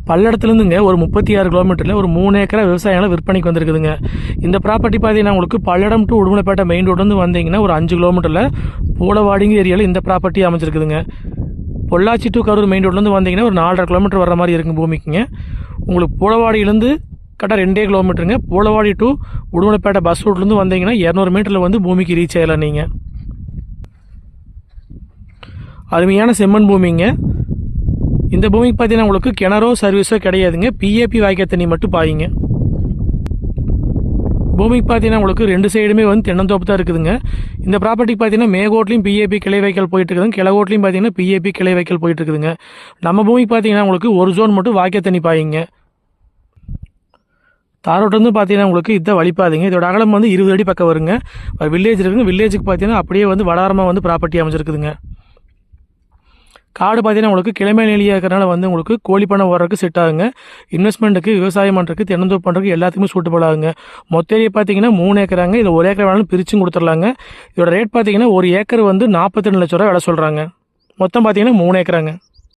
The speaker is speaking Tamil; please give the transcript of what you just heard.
பல்லடத்துலேருந்துங்க ஒரு 36 கிலோமீட்டரில் ஒரு 3 ஏக்கரா விவசாயம் விற்பனைக்கு வந்திருக்குதுங்க. இந்த ப்ராப்பர்ட்டி பார்த்தீங்கன்னா உங்களுக்கு பல்லடம் டு உடுமலைப்பேட்டை மெயின் ரோட்லேருந்து வந்தீங்கன்னா ஒரு 5 கிலோமீட்டரில் பூலவாடிங்க ஏரியாவில் இந்த ப்ராப்பர்ட்டி அமைச்சிருக்குதுங்க. பொள்ளாச்சி டு கரூர் மெயின் ரோட்லேருந்து வந்தீங்கன்னா ஒரு 4.5 கிலோமீட்டர் வர மாதிரி இருக்குங்க பூமிக்குங்க. உங்களுக்கு பூலவாடியிலேருந்து கரெக்டாக 2 கிலோமீட்டருங்க. பூலவாடி டு உடுமலைப்பேட்டை பஸ் ரூட்லேருந்து வந்தீங்கன்னா 200 மீட்டரில் வந்து பூமிக்கு ரீச் ஆகலாம். நீங்கள் அருமையான செம்மண் பூமிங்க. இந்த பூமிக்கு பார்த்தீங்கன்னா உங்களுக்கு கிணறோ சர்வீஸோ கிடையாதுங்க. பிஏபி வாய்க்கால் தண்ணி மட்டும் பாயுங்க. பூமிக்கு பார்த்தீங்கன்னா உங்களுக்கு 2 சைடுமே வந்து தென்னந்தோப்பு தான் இருக்குதுங்க. இந்த ப்ராப்பர்ட்டிக்கு பார்த்தீங்கன்னா மேகோட்லையும் பிஏபி கிளை வைக்கல் போயிட்டு இருக்குதுங்க. கிழகோட்லையும் பார்த்தீங்கன்னா பிஏபி கிளை வைக்கல் போயிட்டு இருக்குதுங்க. நம்ம பூமிக்கு பார்த்தீங்கன்னா உங்களுக்கு ஒரு ஜோன் மட்டும் வாய்க்கால் தண்ணி பாயுங்க. தாரோட்டிலேருந்து பார்த்தீங்கன்னா உங்களுக்கு இதை வழிபாதுங்க. இதோட அகலம் வந்து 20 அடி பக்கம் வருங்க. வில்லேஜ் இருக்குங்க. வில்லேஜுக்கு பார்த்தீங்கன்னா அப்படியே வந்து வடாரமாக வந்து ப்ராப்பர்ட்டி அமைச்சிருக்குதுங்க. காடு பார்த்தீங்கன்னா உங்களுக்கு கிழமை நிலையாக இருக்கிறனால வந்து உங்களுக்கு கோழி பண்ணை ஓடுறதுக்கு செட் ஆகுங்க. இன்வெஸ்ட்மெண்ட்டுக்கு, விவசாயம் பண்ணுறதுக்கு, தென்னந்தோப்பு பண்ணுறதுக்கு எல்லாத்துக்குமே சூட்டபிள் ஆகுங்க. மொத்த ஏரியா பார்த்தீங்கன்னா 3 ஏக்கராங்க. இதில் 1 ஏக்கர் வேணாலும் பிரிச்சும் கொடுத்துடலாங்க. இதோட ரேட் பார்த்தீங்கன்னா 1 ஏக்கர் வந்து 42 லட்ச ரூபா விலை சொல்கிறாங்க. மொத்தம் பார்த்தீங்கன்னா 3 ஏக்கராங்க.